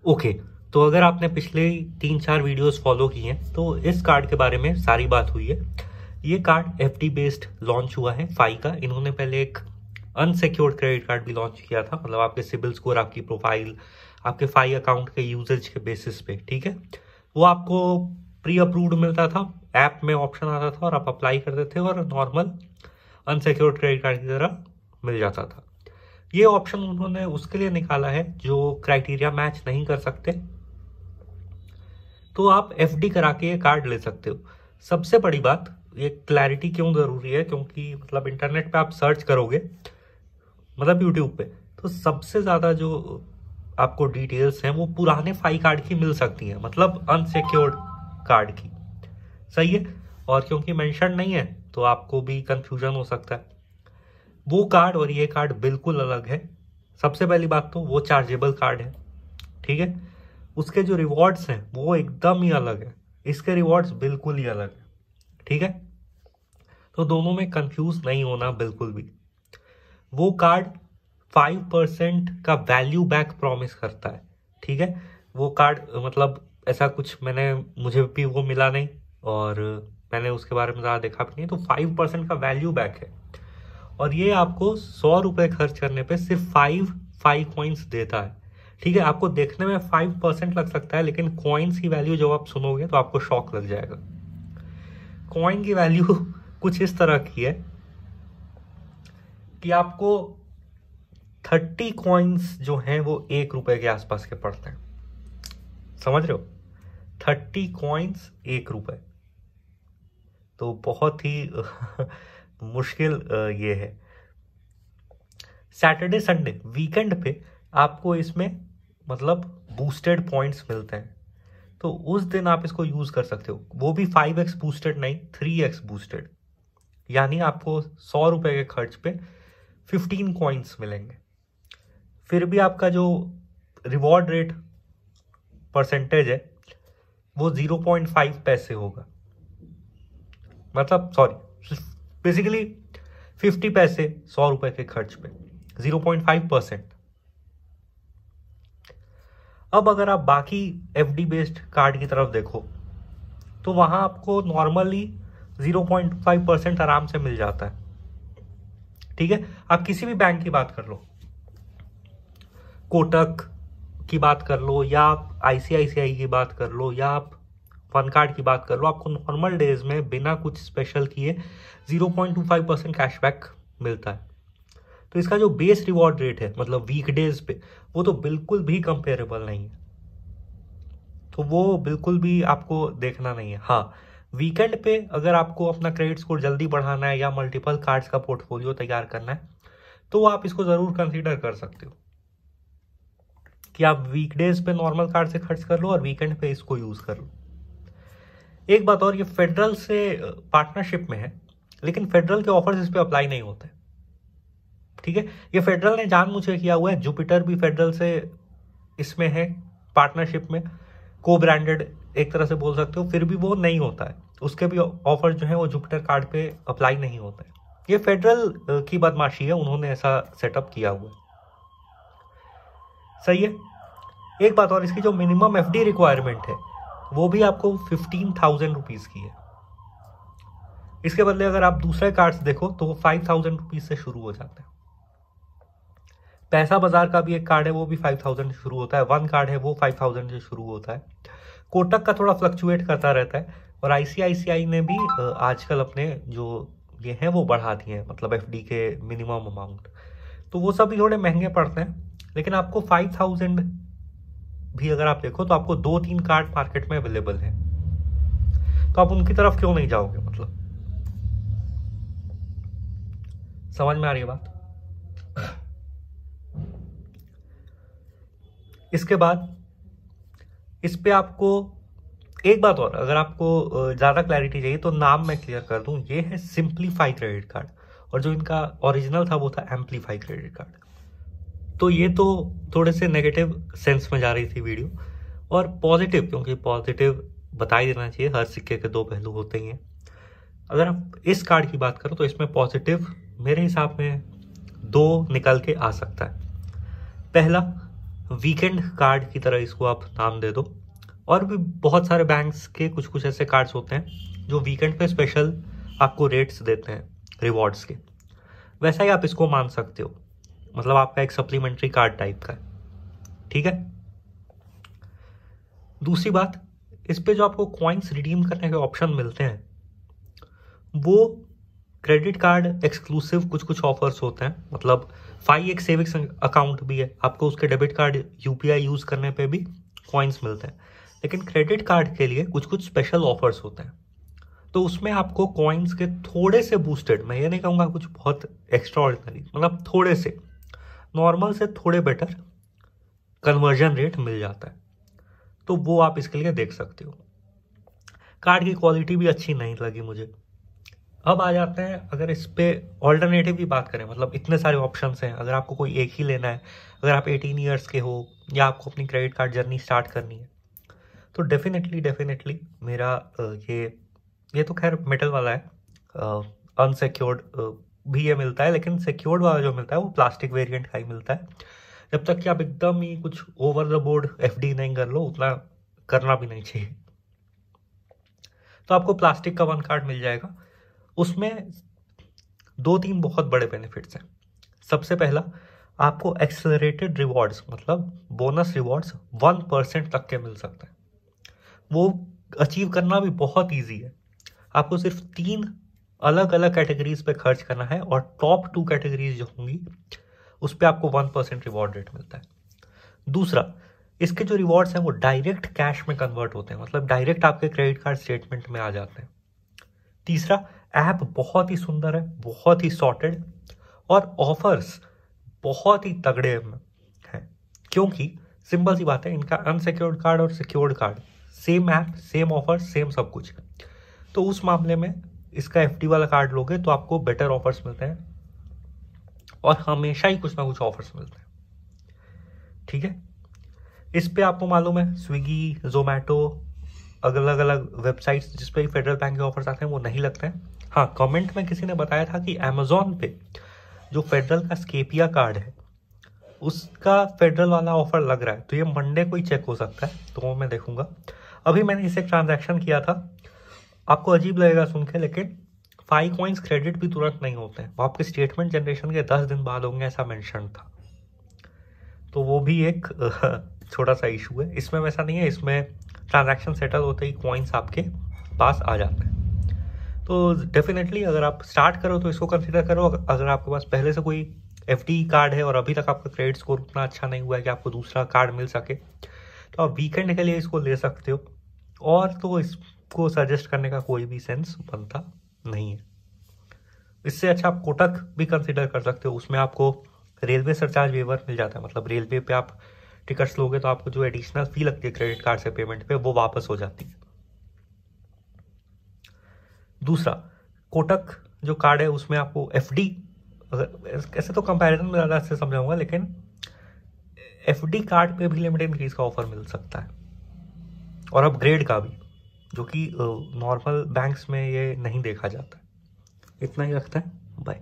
Okay, तो अगर आपने पिछले 3-4 वीडियोस फॉलो की हैं तो इस कार्ड के बारे में सारी बात हुई है। ये कार्ड एफडी बेस्ड लॉन्च हुआ है फाई का। इन्होंने पहले एक अनसिक्योर्ड क्रेडिट कार्ड भी लॉन्च किया था, मतलब आपके सिबिल स्कोर, आपकी प्रोफाइल, आपके फाई अकाउंट के यूजेज के बेसिस पे, ठीक है, वो आपको प्री अप्रूव्ड मिलता था, ऐप में ऑप्शन आता था और आप अप्लाई करते थे और नॉर्मल अनसिक्योर्ड क्रेडिट कार्ड की तरह मिल जाता था। ये ऑप्शन उन्होंने उसके लिए निकाला है जो क्राइटेरिया मैच नहीं कर सकते, तो आप एफडी करा के ये कार्ड ले सकते हो। सबसे बड़ी बात, ये क्लैरिटी क्यों जरूरी है, क्योंकि मतलब इंटरनेट पे आप सर्च करोगे, मतलब यूट्यूब पे, तो सबसे ज्यादा जो आपको डिटेल्स हैं वो पुराने फाई कार्ड की मिल सकती हैं, मतलब अनसिक्योर्ड कार्ड की। सही है, और क्योंकि मेंशन नहीं है तो आपको भी कंफ्यूजन हो सकता है। वो कार्ड और ये कार्ड बिल्कुल अलग है। सबसे पहली बात तो वो चार्जेबल कार्ड है, ठीक है। उसके जो रिवॉर्ड्स हैं वो एकदम ही अलग है, इसके रिवॉर्ड्स बिल्कुल ही अलग है, ठीक है। तो दोनों में कंफ्यूज नहीं होना बिल्कुल भी। वो कार्ड 5% का वैल्यू बैक प्रॉमिस करता है, ठीक है। वो कार्ड मतलब ऐसा कुछ मुझे भी वो मिला नहीं और मैंने उसके बारे में ज़्यादा देखा भी नहीं, तो 5% का वैल्यू बैक है। और ये आपको 100 रुपये खर्च करने पे सिर्फ 5 कॉइन्स देता है, ठीक है। आपको देखने में 5% लग सकता है, लेकिन कॉइन्स की वैल्यू जब आप सुनोगे तो आपको शॉक लग जाएगा। कॉइन की वैल्यू कुछ इस तरह की है कि आपको 30 कॉइन्स जो हैं वो 1 रुपए के आसपास के पड़ते हैं, समझ रहे हो। 30 कॉइन्स 1 रुपए, तो बहुत ही मुश्किल ये है। सैटरडे संडे वीकेंड पे आपको इसमें मतलब बूस्टेड पॉइंट्स मिलते हैं, तो उस दिन आप इसको यूज कर सकते हो। वो भी 5x बूस्टेड नहीं, 3x बूस्टेड, यानी आपको 100 रुपए के खर्च पे 15 कॉइन्स मिलेंगे। फिर भी आपका जो रिवॉर्ड रेट परसेंटेज है वो 0.5 पैसे होगा, मतलब सॉरी, बेसिकली 50 पैसे 100 रुपए के खर्च पे, 0.5%। अब अगर आप बाकी एफडी बेस्ड कार्ड की तरफ देखो तो वहां आपको नॉर्मली 0.5% आराम से मिल जाता है, ठीक है। आप किसी भी बैंक की बात कर लो, कोटक की बात कर लो या आप आईसीआईसीआई की बात कर लो या आप फन कार्ड की बात कर लो, आपको नॉर्मल डेज में बिना कुछ स्पेशल किए 0.25% कैशबैक मिलता है। तो इसका जो बेस रिवॉर्ड रेट है, मतलब वीकडेज पे, वो तो बिल्कुल भी कंपेरेबल नहीं है, तो वो बिल्कुल भी आपको देखना नहीं है। हाँ, वीकेंड पे अगर आपको अपना क्रेडिट स्कोर जल्दी बढ़ाना है या मल्टीपल कार्ड्स का पोर्टफोलियो तैयार करना है तो आप इसको जरूर कंसीडर कर सकते हो कि आप वीकडेज पे नॉर्मल कार्ड से खर्च कर लो और वीकेंड पे इसको यूज कर लो। एक बात और, ये फेडरल से पार्टनरशिप में है, लेकिन फेडरल के ऑफर्स इस पे अप्लाई नहीं होते, ठीक है। ये फेडरल ने जानबूझ के किया हुआ है। जुपिटर भी फेडरल से इसमें है पार्टनरशिप में, को ब्रांडेड एक तरह से बोल सकते हो, फिर भी वो नहीं होता है। उसके भी ऑफर जो है वो जुपिटर कार्ड पे अप्लाई नहीं होते हैं। ये फेडरल की बदमाशी है, उन्होंने ऐसा सेटअप किया हुआ है, सही है। एक बात और, इसकी जो मिनिमम एफडी रिक्वायरमेंट है वो भी आपको 15,000 रुपीज की है। इसके बदले अगर आप दूसरे कार्ड्स देखो तो वो 5,000 रुपीज से शुरू हो जाते हैं। पैसा बाजार का भी एक कार्ड है, वो भी 5,000 से शुरू होता है। वन कार्ड है वो 5,000 से शुरू होता है। कोटक का थोड़ा फ्लक्चुएट करता रहता है, और आईसीआईसीआई ने भी आजकल अपने जो ये हैं वो बढ़ा दिए हैं, मतलब एफडी के मिनिमम अमाउंट, तो वो सब भी थोड़े महंगे पड़ते हैं। लेकिन आपको 5,000 भी अगर आप देखो तो आपको 2-3 कार्ड मार्केट में अवेलेबल है, तो आप उनकी तरफ क्यों नहीं जाओगे, मतलब समझ में आ रही है बात। इसके बाद इस पे आपको एक बात और, अगर आपको ज्यादा क्लैरिटी चाहिए तो नाम मैं क्लियर कर दूं, ये है सिंप्लीफाई क्रेडिट कार्ड, और जो इनका ओरिजिनल था वो था एम्पलीफाई क्रेडिट कार्ड। तो ये तो थोड़े से नेगेटिव सेंस में जा रही थी वीडियो, और पॉजिटिव, क्योंकि पॉजिटिव बता ही देना चाहिए, हर सिक्के के दो पहलू होते ही हैं। अगर आप इस कार्ड की बात करो तो इसमें पॉजिटिव मेरे हिसाब में 2 निकल के आ सकता है। पहला, वीकेंड कार्ड की तरह इसको आप नाम दे दो। और भी बहुत सारे बैंक्स के कुछ कुछ ऐसे कार्ड्स होते हैं जो वीकेंड पे स्पेशल आपको रेट्स देते हैं रिवॉर्ड्स के, वैसा ही आप इसको मान सकते हो, मतलब आपका एक सप्लीमेंट्री कार्ड टाइप का है, ठीक है। दूसरी बात, इस पे जो आपको कॉइन्स रिडीम करने के ऑप्शन मिलते हैं वो क्रेडिट कार्ड एक्सक्लूसिव कुछ कुछ ऑफर्स होते हैं, मतलब 5x सेविंग्स अकाउंट भी है, आपको उसके डेबिट कार्ड यूपीआई यूज करने पे भी कॉइन्स मिलते हैं। लेकिन क्रेडिट कार्ड के लिए कुछ कुछ स्पेशल ऑफर्स होते हैं, तो उसमें आपको कॉइन्स के थोड़े से बूस्टेड, मैं ये नहीं कहूँगा कुछ बहुत एक्स्ट्रा ऑर्डिनरी, मतलब थोड़े से नॉर्मल से थोड़े बेटर कन्वर्जन रेट मिल जाता है, तो वो आप इसके लिए देख सकते हो। कार्ड की क्वालिटी भी अच्छी नहीं लगी मुझे। अब आ जाते हैं, अगर इस पे ऑल्टरनेटिव की बात करें, मतलब इतने सारे ऑप्शंस हैं, अगर आपको कोई एक ही लेना है, अगर आप 18 ईयर्स के हो या आपको अपनी क्रेडिट कार्ड जर्नी स्टार्ट करनी है, तो डेफिनेटली मेरा ये तो खैर मेटल वाला है, अनसिक्योर्ड भी ये मिलता है, लेकिन सिक्योर्ड वाला जो मिलता है वो प्लास्टिक वेरिएंट का ही मिलता है। जब तक कि आप एकदम ही कुछ ओवर द बोर्ड एफडी नहीं कर लो, उतना करना भी नहीं चाहिए, तो आपको प्लास्टिक का वन कार्ड मिल जाएगा। उसमें 2-3 बहुत बड़े बेनिफिट्स हैं। सबसे पहला, आपको एक्सेलरेटेड रिवॉर्ड्स, मतलब बोनस रिवॉर्ड्स 1% तक के मिल सकते हैं। वो अचीव करना भी बहुत ईजी है, आपको सिर्फ 3 अलग अलग कैटेगरीज पे खर्च करना है, और टॉप 2 कैटेगरीज जो होंगी उस पर आपको 1% रिवॉर्ड रेट मिलता है। दूसरा, इसके जो रिवॉर्ड्स हैं वो डायरेक्ट कैश में कन्वर्ट होते हैं, मतलब डायरेक्ट आपके क्रेडिट कार्ड स्टेटमेंट में आ जाते हैं। तीसरा, ऐप बहुत ही सुंदर है, बहुत ही सॉर्टेड, और ऑफर्स बहुत ही तगड़े हैं, क्योंकि सिंपल सी बात है, इनका अनसिक्योर्ड कार्ड और secured card same app, same offer, same सब कुछ। तो उस मामले में इसका एफडी वाला कार्ड लोगे तो आपको बेटर ऑफर्स मिलते हैं, और हमेशा ही कुछ ना कुछ ऑफर्स मिलते हैं, ठीक है। इस पे आपको मालूम है स्विगी, जोमेटो, अलग अलग वेबसाइट्स जिस पे फेडरल बैंक के ऑफर्स आते हैं वो नहीं लगते हैं। हाँ, कमेंट में किसी ने बताया था कि अमेजोन पे जो फेडरल का स्केपिया कार्ड है उसका फेडरल वाला ऑफर लग रहा है, तो ये मंडे को ही चेक हो सकता है, तो वो मैं देखूंगा। अभी मैंने इसे ट्रांजैक्शन किया था, आपको अजीब लगेगा सुन के, लेकिन 5 कॉइन्स क्रेडिट भी तुरंत नहीं होते हैं, वो आपके स्टेटमेंट जनरेशन के 10 दिन बाद होंगे, ऐसा मेंशन था। तो वो भी एक छोटा सा इशू है, इसमें वैसा नहीं है, इसमें ट्रांजैक्शन सेटल होते ही कॉइन्स आपके पास आ जाते हैं। तो डेफिनेटली अगर आप स्टार्ट करो तो इसको कंसिडर करो। अगर आपके पास पहले से कोई एफडी कार्ड है और अभी तक आपका क्रेडिट स्कोर उतना अच्छा नहीं हुआ है कि आपको दूसरा कार्ड मिल सके, तो आप वीकेंड के लिए इसको ले सकते हो, और तो इसको सजेस्ट करने का कोई भी सेंस बनता नहीं है। इससे अच्छा आप कोटक भी कंसिडर कर सकते हो, उसमें आपको रेलवे सरचार्ज वेवर मिल जाता है, मतलब रेलवे पे आप टिकट्स लोगे तो आपको जो एडिशनल फी लगती है क्रेडिट कार्ड से पेमेंट पे वो वापस हो जाती है। दूसरा, कोटक जो कार्ड है उसमें आपको एफडी, ऐसे तो कंपैरिजन में ज़्यादा अच्छे समझाऊंगा, लेकिन एफडी कार्ड पे भी लिमिटेड इंक्रीज का ऑफर मिल सकता है, और अपग्रेड का भी, जो कि नॉर्मल बैंक्स में ये नहीं देखा जाता। इतना ही रखते हैं, बाय।